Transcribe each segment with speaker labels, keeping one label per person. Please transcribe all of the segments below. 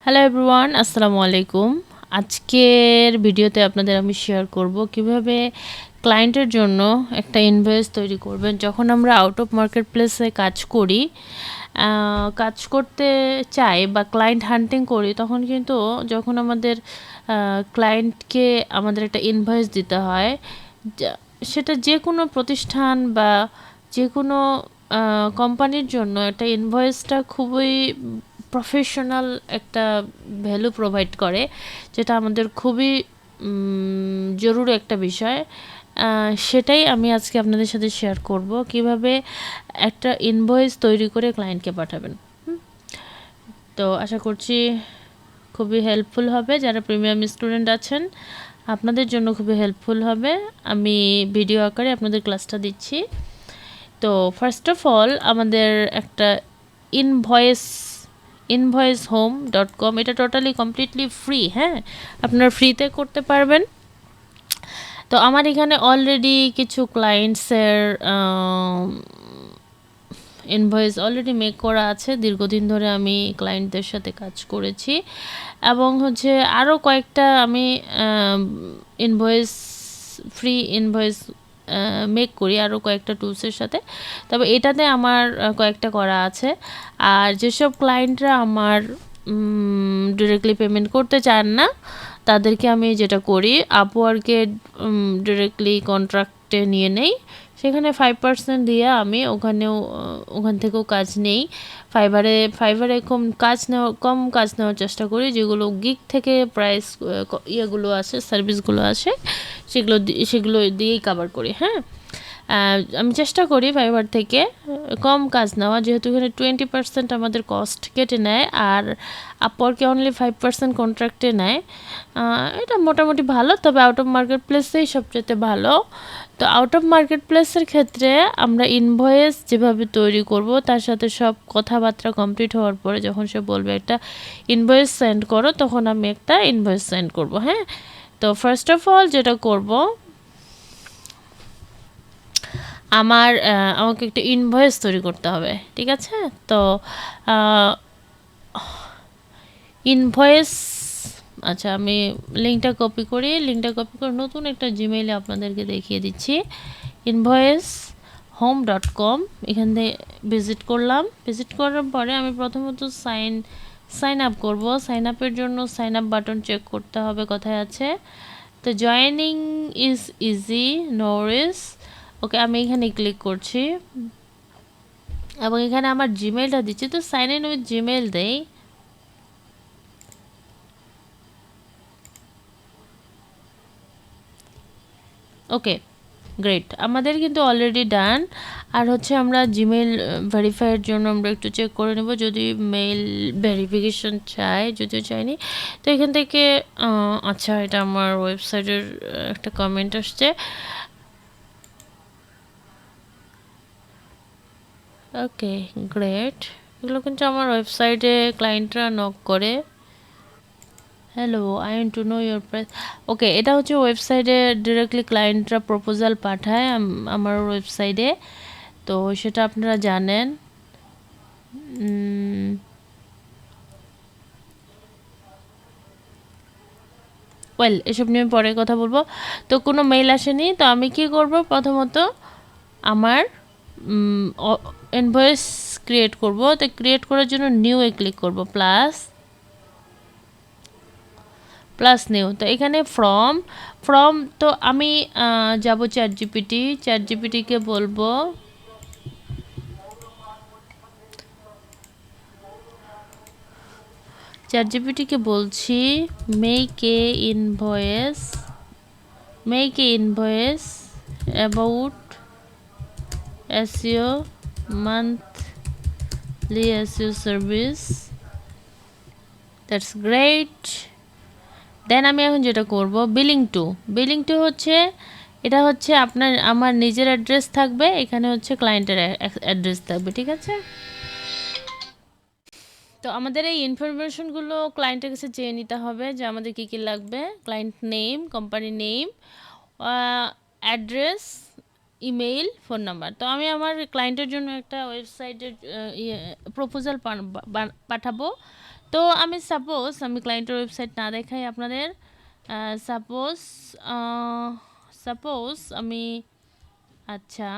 Speaker 1: Hello everyone, আসসালামু আলাইকুম। আজকের ভিডিওতে আপনাদের আমি শেয়ার করব কিভাবে ক্লায়েন্টের জন্য একটা ইনভয়েস তৈরি করবেন। যখন আমরা আউট অফ মার্কেট প্লেসে কাজ করতে চাই বা ক্লায়েন্ট হান্টিং করি, তখন কিন্তু যখন আমাদের ক্লায়েন্টকে আমাদের একটা ইনভয়েস দিতে হয়, সেটা যে কোনো প্রতিষ্ঠান বা যে কোনো কোম্পানির জন্য একটা ইনভয়েসটা খুবই প্রফেশনাল একটা ভ্যালু প্রোভাইড করে, যেটা আমাদের খুবই জরুরি একটা বিষয়। সেটাই আমি আজকে আপনাদের সাথে শেয়ার করব, কিভাবে একটা ইনভয়েস তৈরি করে ক্লায়েন্টকে পাঠাবেন। তো আশা করছি খুবই হেল্পফুল হবে। যারা প্রিমিয়াম স্টুডেন্ট আছেন, আপনাদের জন্য খুবই হেল্পফুল হবে। আমি ভিডিও আকারে আপনাদের ক্লাসটা দিচ্ছি। তো ফার্স্ট অফ অল আমাদের একটা invoicehome.com, এটা টোটালি কমপ্লিটলি ফ্রি। হ্যাঁ, আপনারা ফ্রিতে করতে পারবেন। তো আমার এখানে অলরেডি কিছু ক্লায়েন্টসের ইনভয়েস অলরেডি মেক করা আছে। দীর্ঘদিন ধরে আমি ক্লায়েন্টদের সাথে কাজ করেছি এবং আরও কয়েকটা আমি ফ্রি ইনভয়েস মেক করি আরও কয়েকটা টুলসের সাথে। তবে এটাতে আমার কয়েকটা করা আছে। আর যেসব ক্লায়েন্টরা আমার ডিরেক্টলি পেমেন্ট করতে চান না, তাদেরকে আমি যেটা করি, আপওয়ার্কে ডিরেক্টলি কন্ট্রাক্টে নিয়ে নেই। সেখানে 5% দিয়ে আমি ওখান থেকেও কাজ নেই। ফাইবারে কম কাজ নেওয়ার চেষ্টা করি, যেগুলো গিগ থেকে প্রাইস ইয়েগুলো আছে, সার্ভিসগুলো আছে, সেগুলো দিয়েই কভার করি। হ্যাঁ, আমি চেষ্টা করি ফাইবার থেকে কম কাজ নেওয়া, যেহেতু এখানে 20% আমাদের কস্ট কেটে নেয় আর আপওয়ার্কে অনলি 5% কন্ট্রাক্টে নেয়। এটা মোটামুটি ভালো, তবে আউট অফ মার্কেট প্লেসেই সবচেয়ে ভালো। তো আউট অফ মার্কেট প্লেসের ক্ষেত্রে আমরা ইনভয়েস যেভাবে তৈরি করব, তার সাথে সব কথাবার্তা কমপ্লিট হওয়ার পরে যখন সে বলবে একটা ইনভয়েস সেন্ড করো, তখন আমি একটা ইনভয়েস সেন্ড করব। হ্যাঁ, তো ফার্স্ট অফ অল যেটা করব, আমাকে একটা ইনভয়েস তৈরি করতে হবে। ঠিক আছে, তো ইনভয়েস, আচ্ছা আমি লিঙ্কটা কপি করে নতুন একটা জিমেইলে আপনাদেরকে দেখিয়ে দিচ্ছি। invoicehome.com, এখান থেকে ভিজিট করার পরে আমি প্রথমত সাইন আপ করব। সাইন আপের জন্য সাইন আপ বাটন চেক করতে হবে কোথায় আছে। তো joining is easy, no risk. Okay, আমি এখানে ক্লিক করছি এবং এখানে আমার জিমেইলটা দিচ্ছি। তো সাইন ইন উইথ জিমেইল দেই। ওকে, গ্রেট, আমাদের কিন্তু অলরেডি ডান। আর আমরা জিমেইল ভেরিফাইয়ের জন্য আমরা একটু চেক করে নেব, যদি মেইল ভেরিফিকেশন যদিও চাইনি। তো এখান থেকে আচ্ছা, এটা আমার ওয়েবসাইটের একটা কমেন্ট আসছে। ওকে, গ্রেট, এগুলো কিন্তু আমার ওয়েবসাইটে ক্লায়েন্টরা নক করে। Hello, I want to know your price. Okay, এটা ওয়েবসাইটে ডিরেক্টলি ক্লায়েন্টরা প্রপোজাল পাঠায় আমার ওয়েবসাইটে, তো সেটা আপনারা জানেন। ওয়েল, এসব নিয়ে পরে কথা বলবো। তো কোনো মেইল আসেনি, তো আমি কি করব, প্রথমত আমার ইনভয়েস ক্রিয়েট করব। তো ক্রিয়েট করার জন্য নিউ এ ক্লিক করব, প্লাস নিউ। তো এখানে ফ্রম তো আমি যাব চ্যাট জিপিটিকে বলবো বলছি make a invoice about SEO, monthly SEO service. That's great. Then আমি এখন যেটা করব, বিলিং টু এটা আমার নিজের অ্যাড্রেস থাকবে, এখানে ক্লায়েন্টের অ্যাড্রেস থাকবে। ঠিক আছে, তো আমাদের এই ইনফরমেশনগুলো ক্লায়েন্টের কাছে চেয়ে নিতে হবে, যে আমাদের কী কী লাগবে। Client name, company name, address, email, phone number. তো আমি আমার ক্লায়েন্টের জন্য একটা ওয়েবসাইটের প্রপোজাল পাঠাবো। তো আমি সাপোজ আমি ক্লায়েন্টের ওয়েবসাইট না দেখাই আপনাদের, সাপোজ সাপোজ আমি আচ্ছা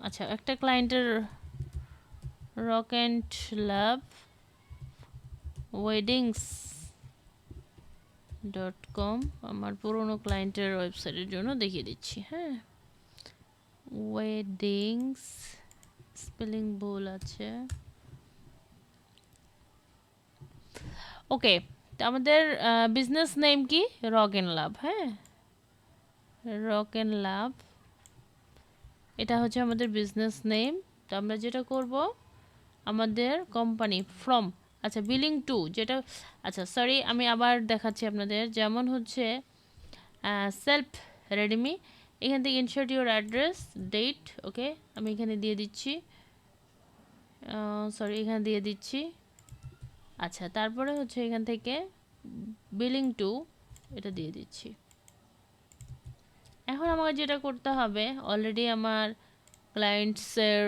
Speaker 1: আচ্ছা একটা ক্লায়েন্টের rock and love weddings .com আমার পুরনো ক্লায়েন্টের ওয়েবসাইটের জন্য দেখিয়ে দিচ্ছি। হ্যাঁ, ওয়েডিংস স্পেলিং ভুল আছে। ওকে, তো আমাদের বিজনেস নেম কি? Rock and love. হ্যাঁ, রক অ্যান্ড লাভ, এটা হচ্ছে আমাদের বিজনেস নেম। তো আমরা যেটা করব, আমাদের কোম্পানি ফ্রম, আচ্ছা বিলিং টু, যেটা আচ্ছা সরি আমি আবার দেখাচ্ছি আপনাদের। যেমন হচ্ছে সেলফ রেডমি, এখান থেকে ইনসার্ট ইউর অ্যাড্রেস ডেট। ওকে, আমি এখানে দিয়ে দিচ্ছি, সরি এখানে দিয়ে দিচ্ছি। আচ্ছা, তারপরে হচ্ছে এখান থেকে বিলিং টু এটা দিয়ে দিচ্ছি। এখন আমাকে যেটা করতে হবে, অলরেডি আমার ক্লায়েন্টসের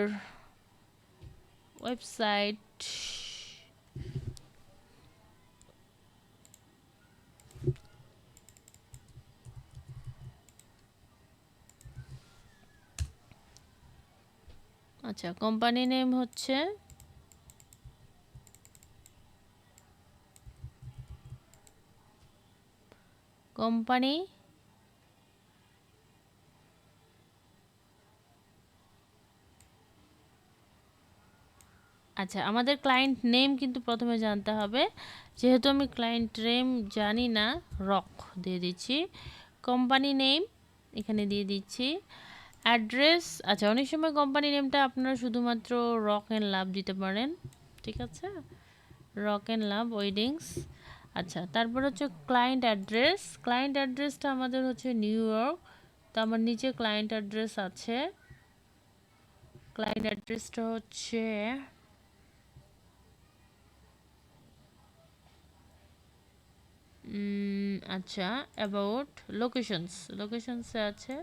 Speaker 1: ওয়েবসাইট আচ্ছা কোম্পানি নেম হচ্ছে কোম্পানি আচ্ছা আমাদের ক্লায়েন্ট নেম কিন্তু প্রথমে জানতে হবে, যেহেতু আমি ক্লায়েন্ট নেম জানি না, রক দিয়ে দিচ্ছি। কোম্পানি নেম এখানে দিয়ে দিচ্ছি। অ্যাড্রেস, আচ্ছা অনেক সময় কোম্পানি নেমটা আপনারা শুধুমাত্র রক অ্যান্ড লাভ দিতে পারেন, ঠিক আছে, রক অ্যান্ড লাভ ওয়েডিংস। আচ্ছা, তারপর হচ্ছে ক্লায়েন্ট অ্যাড্রেস। ক্লায়েন্ট অ্যাড্রেসটা আমাদের হচ্ছে নিউ ইয়র্ক, তো আমার নিচে ক্লায়েন্ট অ্যাড্রেস আছে। ক্লায়েন্ট অ্যাড্রেসটা হচ্ছে আচ্ছা অ্যাবাউট লোকেশনসে আছে।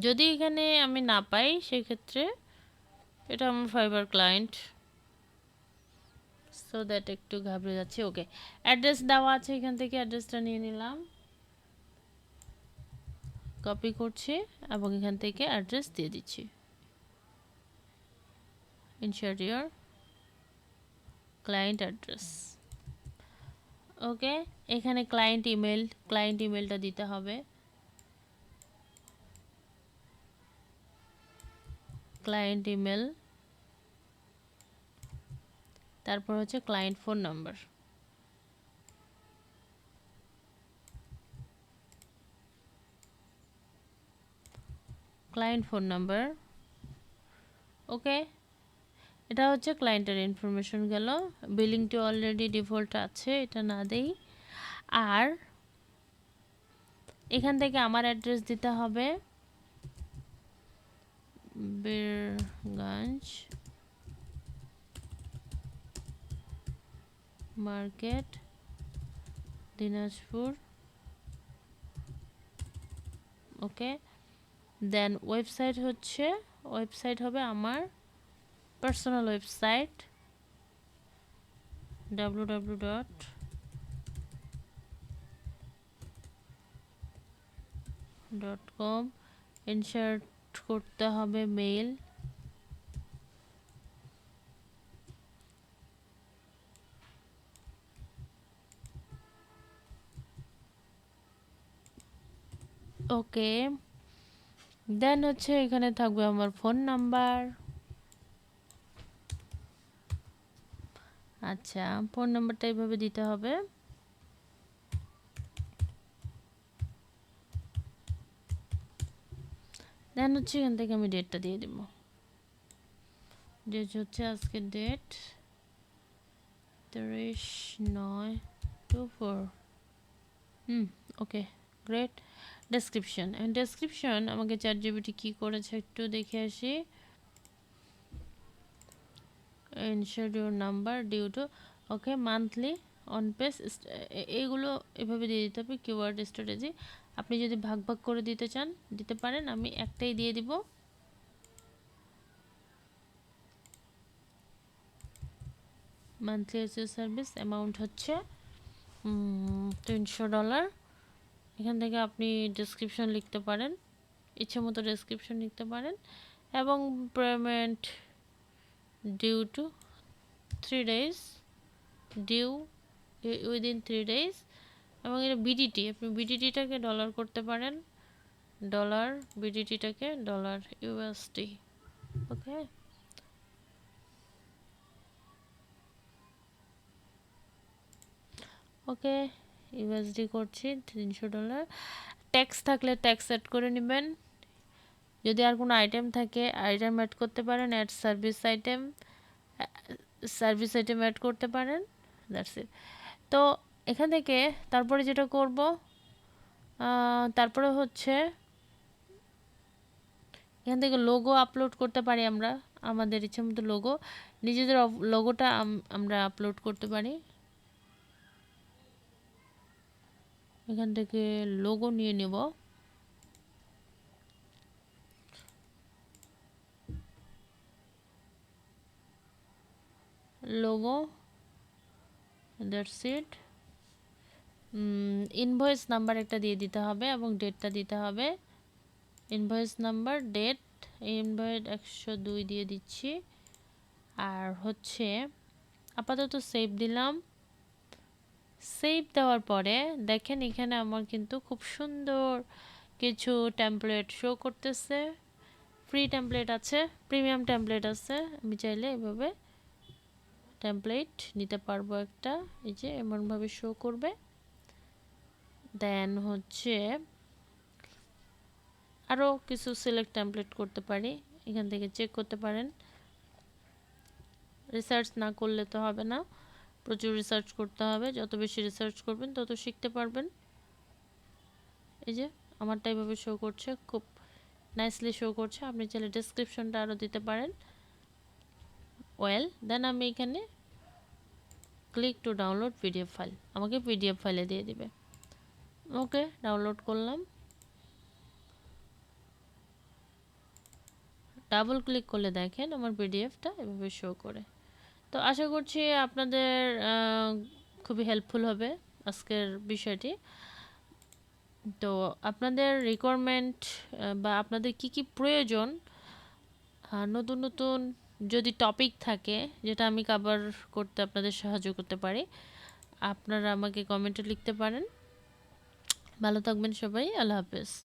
Speaker 1: যদি এখানে আমি না পাই সেক্ষেত্রে এটা আমার ফাইবার ক্লায়েন্ট, সো দ্যাট একটু ঘাবড়ে যাচ্ছি। ওকে, অ্যাড্রেস দেওয়া আছে, এখান থেকে অ্যাড্রেসটা নিয়ে নিলাম, কপি করছি এবং এখান থেকে অ্যাড্রেস দিয়ে দিচ্ছি। Insert your client address. Okay, এখানে ক্লায়েন্ট ইমেলটা দিতে হবে। ক্লায়েন্ট ইমেল, তারপর হচ্ছে client phone number. Client phone number, okay, এটা হচ্ছে ক্লায়েন্টের ইনফরমেশন গেল। বিলিংটি অলরেডি ডিফল্ট আছে, এটা না দেই। আর এখান থেকে আমার অ্যাড্রেস দিতে হবে বীরগঞ্জ মার্কেট, দিনাজপুর। ওকে, দেন ওয়েবসাইট হবে আমার পার্সোনাল ওয়েবসাইট www.com। ইনসার্ট করতে হবে মেইল, ওকে, দেন হচ্ছে এখানে থাকবে আমার ফোন নাম্বার। আচ্ছা, ফোন নাম্বারটা এইভাবে দিতে হবে। দেন হচ্ছে এখান থেকে আমি ডেটটা দিয়ে দেব, ডেট হচ্ছে আজকের ডেট 30/9/24। Okay great. ডেসক্রিপশন আমাকে চ্যাটজিপিটি কি করেছে একটু দেখে আসি। Insert your number due to, okay, monthly on page এইগুলো এভাবে দিয়ে দিতে হবে। কিওয়ার্ড স্ট্র্যাটেজি আপনি যদি ভাগ ভাগ করে দিতে চান দিতে পারেন, আমি একটাই দিয়ে দিব। মান্থলি এসইও সার্ভিস অ্যামাউন্ট হচ্ছে $300। এখান থেকে আপনি ডেসক্রিপশন লিখতে পারেন, ইচ্ছে মতো ডেসক্রিপশন লিখতে পারেন, এবং payment due to 3 days, due within 3 days, এবং এটা বিডিটি, আপনি বিডিটিটাকে ডলার করতে পারেন, ডলার বিডিটিটাকে ডলার ইউএসডি। ওকে, ওকে ইউএসডি করছি $300। ট্যাক্স থাকলে ট্যাক্স অ্যাড করে নেবেন। যদি আর কোনো আইটেম থাকে আইটেম অ্যাড করতে পারেন, add service item, service item add করতে পারেন। That's it. তো এখান থেকে তারপরে যেটা করব, তারপরে হচ্ছে এখান থেকে লোগো আপলোড করতে পারি আমরা, আমাদের ইচ্ছে মতো লোগো, নিজেদের লোগোটা আমরা আপলোড করতে পারি। এখান থেকে লোগো নিয়ে নেব, logo, that's it. Invoice number একটা দিয়ে দিতে হবে এবং ডেটটা দিতে হবে। ইনভয়েস নাম্বার, ডেট, ইনভয়েস 102 দিয়ে দিচ্ছি। আর হচ্ছে আপাতত সেভ দিলাম। সেভ দেওয়ার পরে দেখেন এখানে আমার কিন্তু খুব সুন্দর কিছু টেমপ্লেট শো করতেছে। ফ্রি টেমপ্লেট আছে, প্রিমিয়াম টেমপ্লেট আছে। আমি চাইলে এভাবে টেমপ্লেট নিতে পারবো একটা, এই যে এমনভাবে শো করবে। দেন হচ্ছে আরও কিছু সিলেক্ট টেমপ্লেট করতে পারি, এখান থেকে চেক করতে পারেন। রিসার্চ না করলে তো হবে না, প্রচুর রিসার্চ করতে হবে, যত বেশি রিসার্চ করবেন তত শিখতে পারবেন। এই যে আমারটা এইভাবে শো করছে, খুব নাইসলি শো করছে। আপনি চাইলে ডেসক্রিপশনটা আরও দিতে পারেন। দেন আমি এখানে click to download PDF file, আমাকে পিডিএফ ফাইলে দিয়ে দিবে। ওকে, ডাউনলোড করলাম। ডাবল ক্লিক করলে দেখেন আমার পিডিএফটা এভাবে শো করে। তো আশা করছি আপনাদের খুবই হেল্পফুল হবে আজকের বিষয়টি। তো আপনাদের রিকোয়ারমেন্ট বা আপনাদের কি কি প্রয়োজন, নতুন নতুন যদি টপিক থাকে যেটা আমি কভার করতে আপনাদের সাহায্য করতে পারি, আপনারা আমাকে কমেন্টে লিখতে পারেন। ভালো থাকবেন সবাই, আল্লাহ হাফেজ।